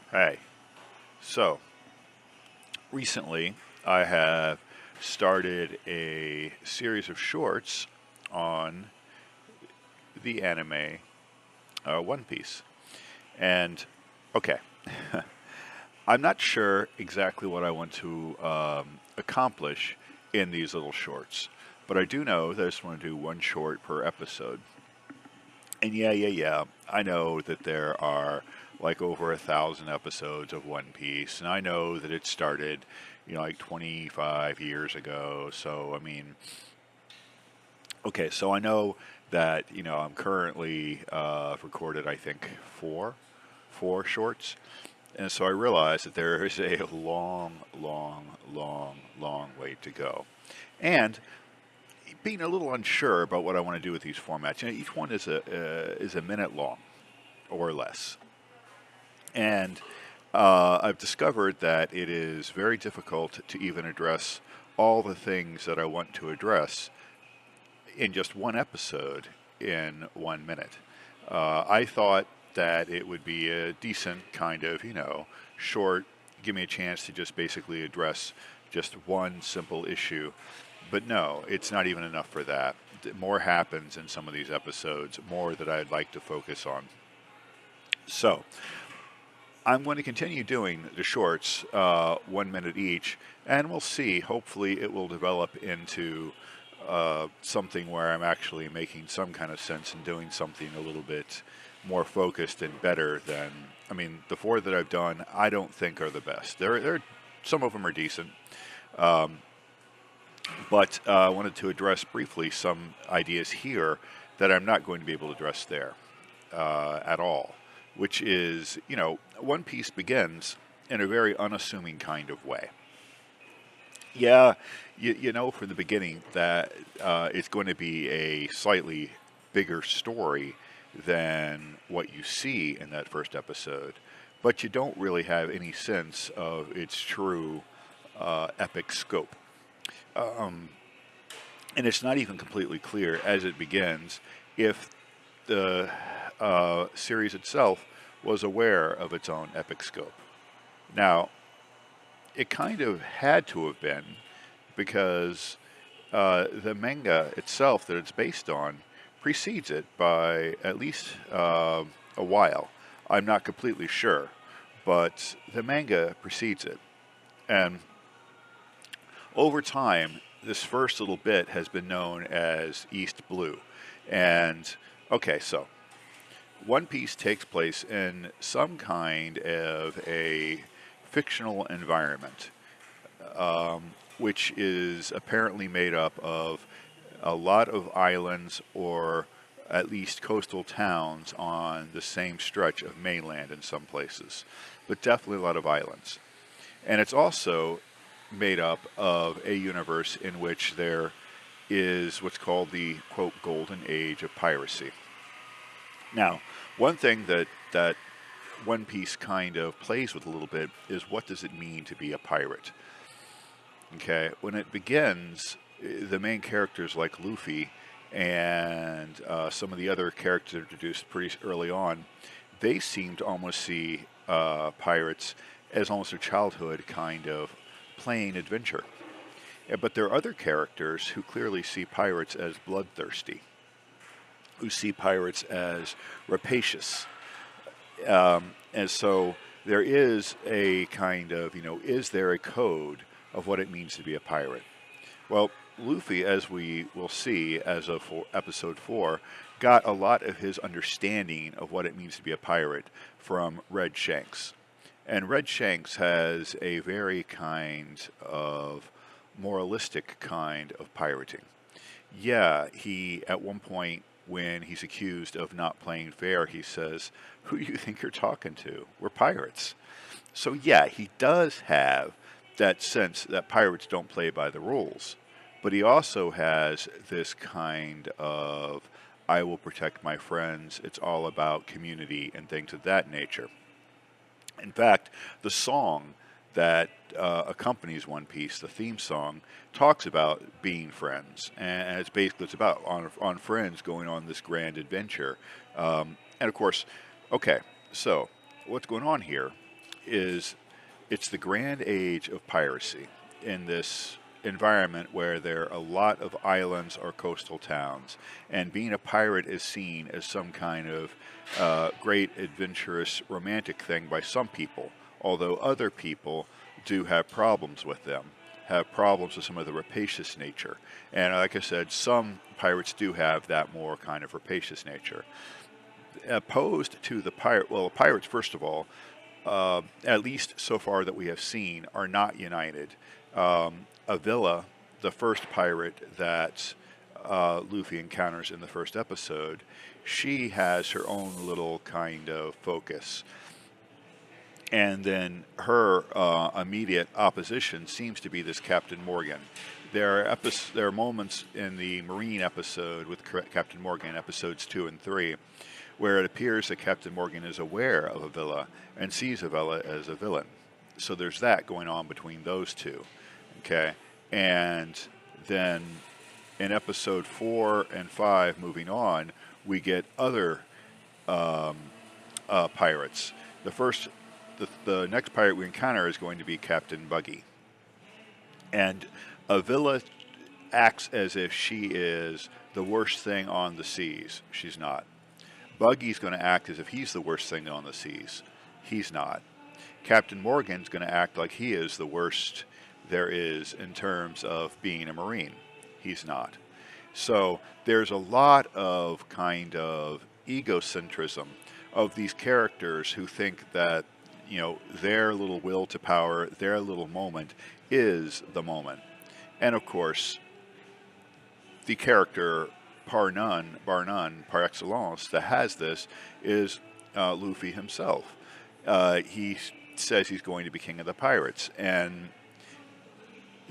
Hey, so recently I have started a series of shorts on the anime One Piece. And, okay, I'm not sure exactly what I want to accomplish in these little shorts, but I do know that I just want to do one short per episode. And yeah, I know that there are like over 1,000 episodes of One Piece, and I know that it started, like 25 years ago. So, I mean, okay, so I know that, I'm currently recorded, I think, four shorts. And so I realize that there is a long way to go. And being a little unsure about what I want to do with these formats. Each one is a minute long or less, and I've discovered that it is very difficult to even address all the things that I want to address in just one episode in 1 minute. I thought that it would be a decent kind of, short, give me a chance to just basically address just one simple issue. But no, it's not even enough for that. More happens in some of these episodes, more that I'd like to focus on. So, I'm going to continue doing the shorts, 1 minute each, and we'll see. Hopefully, it will develop into something where I'm actually making some kind of sense and doing something a little bit more focused and better than. I mean, the four that I've done, I don't think are the best. Some of them are decent, but I wanted to address briefly some ideas here that I'm not going to be able to address there at all, which is, One Piece begins in a very unassuming kind of way. Yeah, you know from the beginning that it's going to be a slightly bigger story than what you see in that first episode, but you don't really have any sense of its true epic scope. Um, and it's not even completely clear as it begins if the series itself was aware of its own epic scope. Now, it kind of had to have been because the manga itself that it's based on precedes it by at least a while. I'm not completely sure, but the manga precedes it. And over time, this first little bit has been known as East Blue. And okay, so One Piece takes place in some kind of a fictional environment, which is apparently made up of a lot of islands or at least coastal towns on the same stretch of mainland in some places, but definitely a lot of islands. And it's also made up of a universe in which there is what's called the quote golden age of piracy. Now, one thing that One Piece kind of plays with a little bit is what does it mean to be a pirate? Okay, when it begins, the main characters like Luffy and some of the other characters introduced pretty early on, they seem to almost see pirates as almost a childhood kind of playing adventure. But there are other characters who clearly see pirates as bloodthirsty, who see pirates as rapacious. And so there is a kind of, is there a code of what it means to be a pirate? Well, Luffy, as we will see as of episode 4, got a lot of his understanding of what it means to be a pirate from Red Shanks. And Red Shanks has a very kind of moralistic kind of pirating. Yeah, he, at one point, when he's accused of not playing fair, he says, "Who do you think you're talking to? We're pirates." So, yeah, he does have that sense that pirates don't play by the rules. But he also has this kind of, I will protect my friends, it's all about community and things of that nature. In fact, the song that accompanies One Piece, the theme song, talks about being friends, and it's about on friends going on this grand adventure. And of course, okay, so what's going on here is it's the grand age of piracy in this environment where there are a lot of islands or coastal towns, and being a pirate is seen as some kind of great adventurous romantic thing by some people, although other people do have problems with them, have problems with some of the rapacious nature. And like I said, some pirates do have that more kind of rapacious nature. Opposed to the pirate, well, the pirates, first of all, at least so far that we have seen, are not united. Avila, the first pirate that Luffy encounters in the first episode, she has her own little kind of focus. And then her immediate opposition seems to be this Captain Morgan. There are moments in the Marine episode with Captain Morgan, episodes 2 and 3, where it appears that Captain Morgan is aware of Avila and sees Avila as a villain. So there's that going on between those two. Okay, and then in episode 4 and 5, moving on, we get other pirates. The next pirate we encounter is going to be Captain Buggy, and Avila acts as if she is the worst thing on the seas. She's not. Buggy's going to act as if he's the worst thing on the seas. He's not. Captain Morgan's going to act like he is the worst there is in terms of being a Marine. He's not. So there's a lot of kind of egocentrism of these characters who think that, their little will to power, their little moment is the moment. And of course, the character par excellence, that has this is Luffy himself. He says he's going to be king of the pirates, and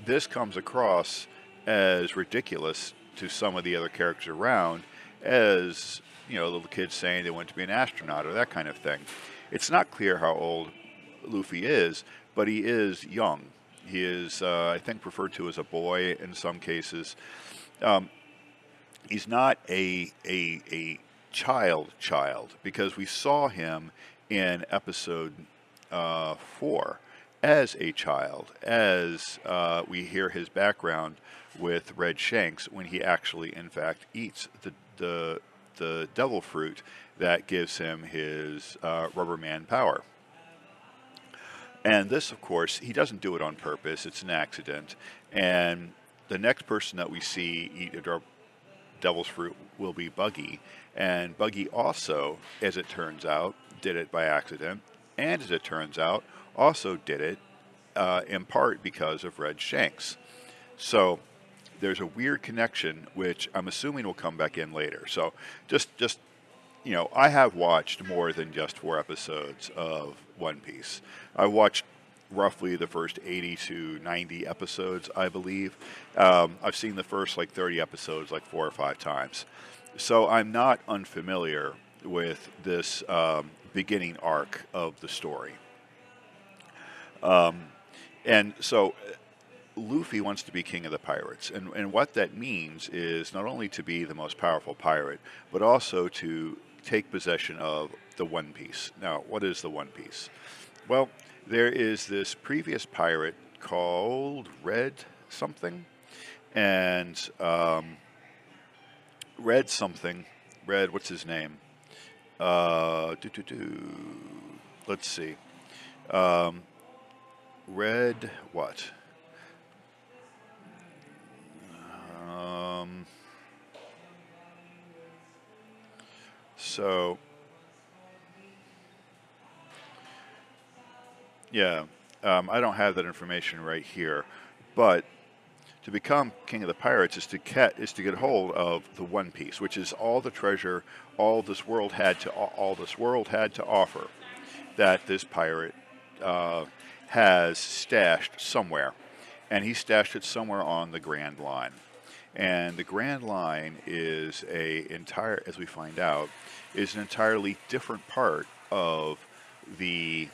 this comes across as ridiculous to some of the other characters around, as little kids saying they want to be an astronaut or that kind of thing. It's not clear how old Luffy is, but he is young. He is, I think, referred to as a boy in some cases. He's not a child, because we saw him in episode 4 as a child, as we hear his background with Red Shanks when he actually, in fact, eats the devil fruit that gives him his rubber man power. And this, of course, he doesn't do it on purpose. It's an accident. And the next person that we see eat a devil's fruit will be Buggy. And Buggy also, as it turns out, did it by accident. And as it turns out, also did it in part because of Red Shanks. So there's a weird connection, which I'm assuming will come back in later. So just I have watched more than just 4 episodes of One Piece. I watched roughly the first 80 to 90 episodes, I believe. I've seen the first 30 episodes 4 or 5 times. So I'm not unfamiliar with this beginning arc of the story. And so Luffy wants to be king of the pirates. And what that means is not only to be the most powerful pirate, but also to take possession of the One Piece. Now, what is the One Piece? Well, there is this previous pirate called Red something, and Red, what's his name? Let's see. Red what? So, yeah, I don't have that information right here, but to become king of the pirates is to get hold of the One Piece, which is all the treasure all this world had to offer, that this pirate has stashed somewhere, and he stashed it somewhere on the Grand Line. And the Grand Line is as we find out, is an entirely different part of the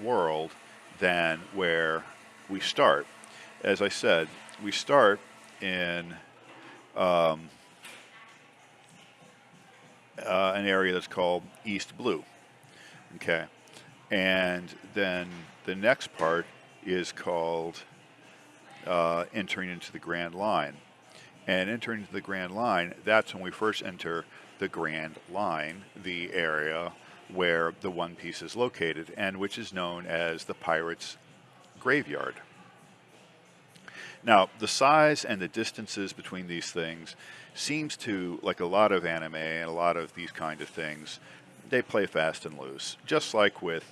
world than where we start. As I said, we start in an area that's called East Blue. Okay, And then the next part is called entering into the Grand Line. And entering into the Grand Line, that's when we first enter the Grand Line, the area where the One Piece is located, and which is known as the Pirates' Graveyard. Now, the size and the distances between these things seems to, like a lot of anime and a lot of these kind of things, they play fast and loose, just like with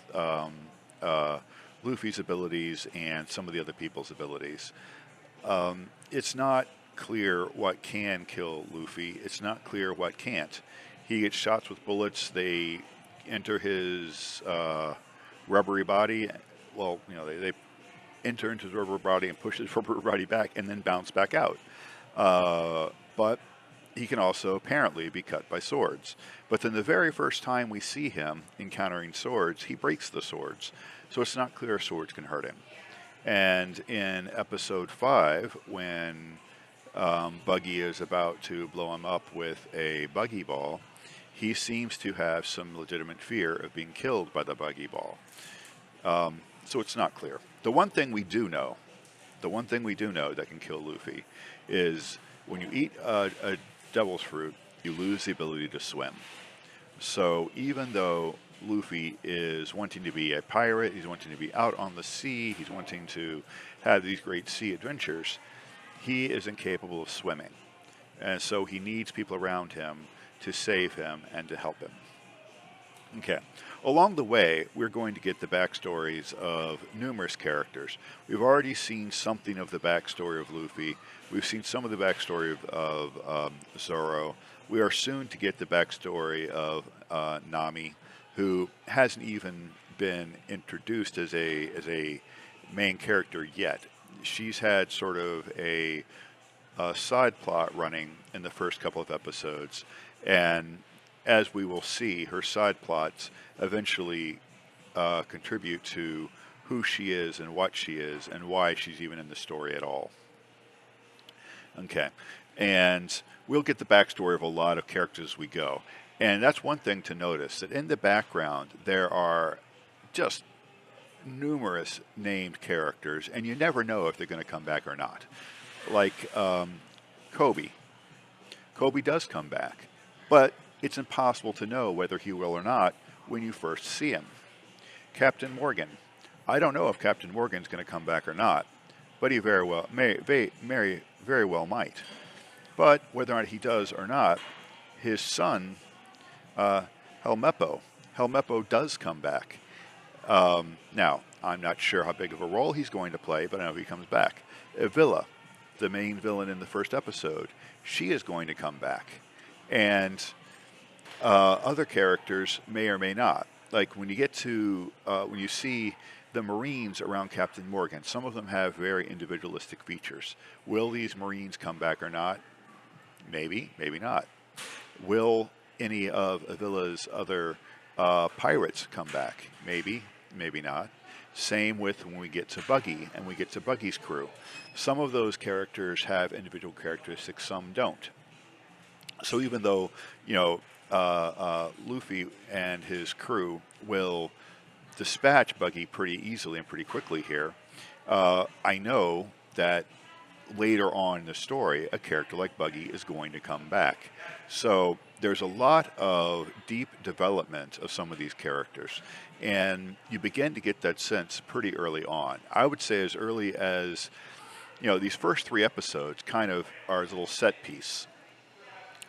Luffy's abilities and some of the other people's abilities. It's not clear what can kill Luffy. It's not clear what can't. He gets shots with bullets. They enter his rubbery body. Well, they enter into his rubber body and push his rubber body back and then bounce back out. But he can also apparently be cut by swords. But then the very first time we see him encountering swords, he breaks the swords. So it's not clear swords can hurt him. And in episode 5, when Buggy is about to blow him up with a buggy ball, he seems to have some legitimate fear of being killed by the buggy ball. So it's not clear. The one thing we do know that can kill Luffy is when you eat a devil's fruit, you lose the ability to swim. So even though Luffy is wanting to be a pirate, he's wanting to be out on the sea, he's wanting to have these great sea adventures, he is incapable of swimming. And so he needs people around him to save him and to help him. Okay. Along the way, we're going to get the backstories of numerous characters. We've already seen something of the backstory of Luffy. We've seen some of the backstory of Zoro. We are soon to get the backstory of Nami, who hasn't even been introduced as a main character yet. She's had sort of a side plot running in the first couple of episodes, and as we will see, her side plots eventually contribute to who she is and what she is and why she's even in the story at all. Okay, and we'll get the backstory of a lot of characters as we go. And that's one thing to notice, that in the background there are just numerous named characters, and you never know if they're going to come back or not. Like Kobe. Kobe does come back, but it's impossible to know whether he will or not when you first see him. Captain Morgan. I don't know if Captain Morgan's going to come back or not, but he very well might. But whether or not he does or not, his son, Helmeppo does come back. Now, I'm not sure how big of a role he's going to play, but I know he comes back. Villa, the main villain in the first episode, she is going to come back. And other characters may or may not. Like when you get to, when you see the Marines around Captain Morgan, some of them have very individualistic features. Will these Marines come back or not? Maybe, maybe not. Will any of Avila's other pirates come back? Maybe, maybe not. Same with when we get to Buggy and we get to Buggy's crew. Some of those characters have individual characteristics, some don't. So even though, Luffy and his crew will dispatch Buggy pretty easily and pretty quickly here, I know that later on in the story, a character like Buggy is going to come back. So there's a lot of deep development of some of these characters, and you begin to get that sense pretty early on. I would say as early as, these first 3 episodes kind of are a little set piece.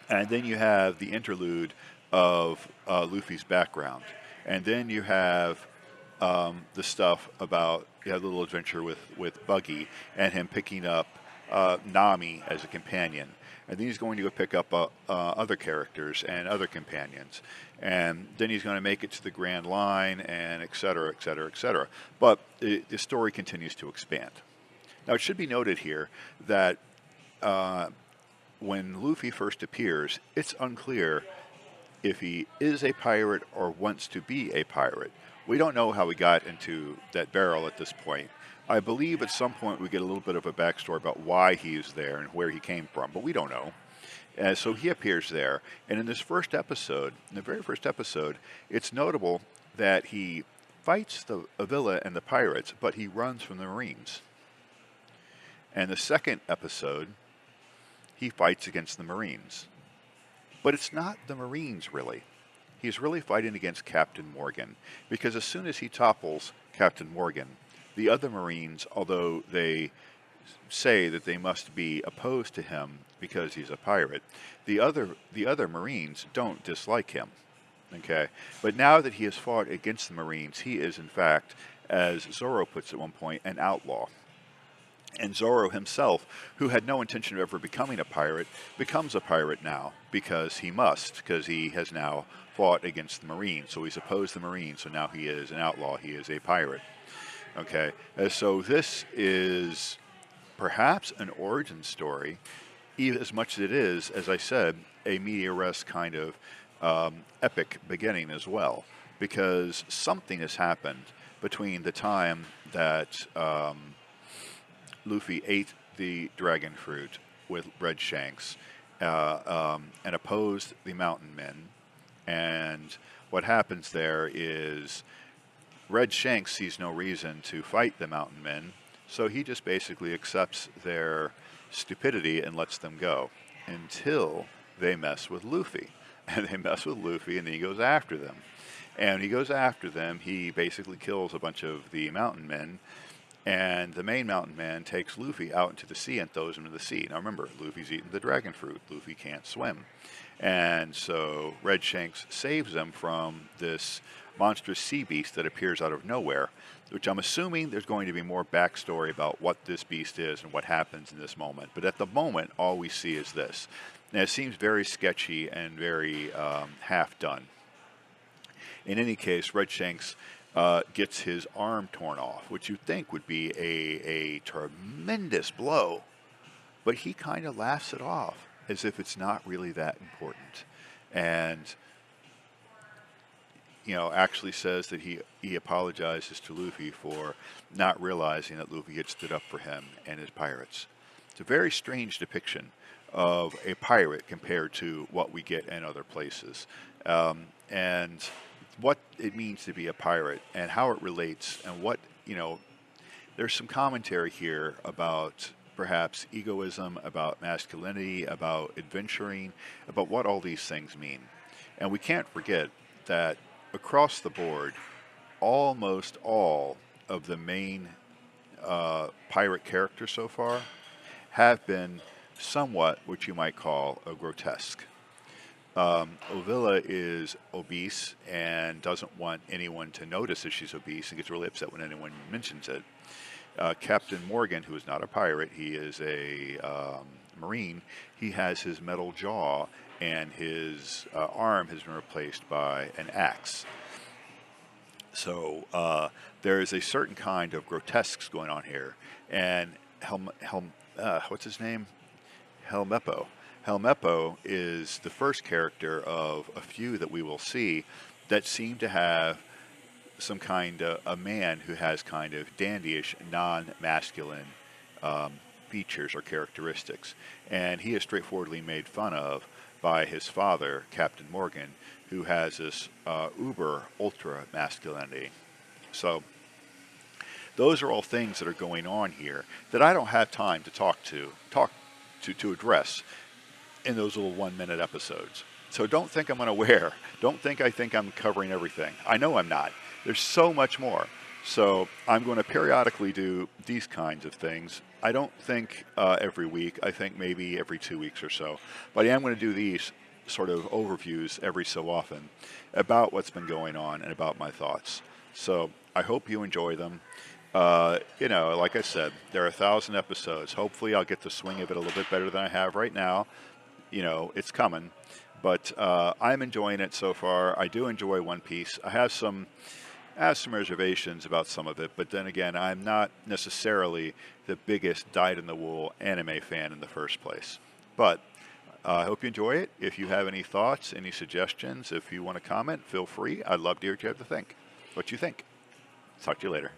And then you have the interlude of Luffy's background. And then you have the stuff about, you have a little adventure with Buggy and him picking up Nami as a companion. And then he's going to go pick up other characters and other companions. And then he's going to make it to the Grand Line and et cetera, et cetera, et cetera. But the story continues to expand. Now, it should be noted here that when Luffy first appears, it's unclear if he is a pirate or wants to be a pirate. We don't know how he got into that barrel at this point. I believe at some point we get a little bit of a backstory about why he is there and where he came from, but we don't know. So he appears there, and in this first episode, in the very first episode, it's notable that he fights the Avila and the pirates, but he runs from the Marines. And the second episode, he fights against the Marines. But it's not the Marines, really. He's really fighting against Captain Morgan, because as soon as he topples Captain Morgan, the other Marines, although they say that they must be opposed to him because he's a pirate, the other Marines don't dislike him. Okay, but now that he has fought against the Marines, he is in fact, as Zorro puts it at one point, an outlaw. And Zorro himself, who had no intention of ever becoming a pirate, becomes a pirate now because he must, because he has now fought against the Marines. So he's opposed the Marines, so now he is an outlaw, he is a pirate. Okay, so this is perhaps an origin story, even as much as it is, as I said, a media-res kind of epic beginning as well, because something has happened between the time that Luffy ate the dragon fruit with Red Shanks and opposed the mountain men. And what happens there is Red Shanks sees no reason to fight the mountain men, so he just basically accepts their stupidity and lets them go until they mess with Luffy. And they mess with Luffy, and then he goes after them. And when he goes after them, he basically kills a bunch of the mountain men. And the main mountain man takes Luffy out into the sea and throws him into the sea. Now remember, Luffy's eaten the dragon fruit. Luffy can't swim. And so Red Shanks saves them from this monstrous sea beast that appears out of nowhere, which I'm assuming there's going to be more backstory about what this beast is and what happens in this moment. But at the moment, all we see is this. And it seems very sketchy and very half done. In any case, Red Shanks gets his arm torn off, which you'd think would be a tremendous blow. But he kind of laughs it off as if it's not really that important. And, you know, actually says that he apologizes to Luffy for not realizing that Luffy had stood up for him and his pirates. It's a very strange depiction of a pirate compared to what we get in other places. And what it means to be a pirate and how it relates and what, you know, there's some commentary here about perhaps egoism, about masculinity, about adventuring, about what all these things mean. And we can't forget that across the board, almost all of the main pirate characters so far have been somewhat what you might call a grotesque. Avila is obese and doesn't want anyone to notice that she's obese and gets really upset when anyone mentions it. Captain Morgan, who is not a pirate, he is a Marine, he has his metal jaw and his arm has been replaced by an axe. So there is a certain kind of grotesques going on here. And what's his name? Helmeppo. Helmeppo is the first character of a few that we will see that seem to have some kind of a man who has kind of dandyish, non-masculine features or characteristics. And he is straightforwardly made fun of by his father, Captain Morgan, who has this uber, ultra masculinity. So those are all things that are going on here that I don't have time to talk to address in those little 1-minute episodes. So don't think I'm unaware. Don't think I'm covering everything. I know I'm not. There's so much more. So I'm going to periodically do these kinds of things. I don't think every week. I think maybe every 2 weeks or so. But I am going to do these sort of overviews every so often about what's been going on and about my thoughts. So I hope you enjoy them. You know, like I said, there are 1,000 episodes. Hopefully I'll get the swing of it a little bit better than I have right now. You know, it's coming. But I'm enjoying it so far. I do enjoy One Piece. I have some reservations about some of it, but then again, I'm not necessarily the biggest dyed-in-the-wool anime fan in the first place. But I hope you enjoy it. If you have any thoughts, any suggestions, if you want to comment, feel free. I'd love to hear what you have to think. What you think. Talk to you later.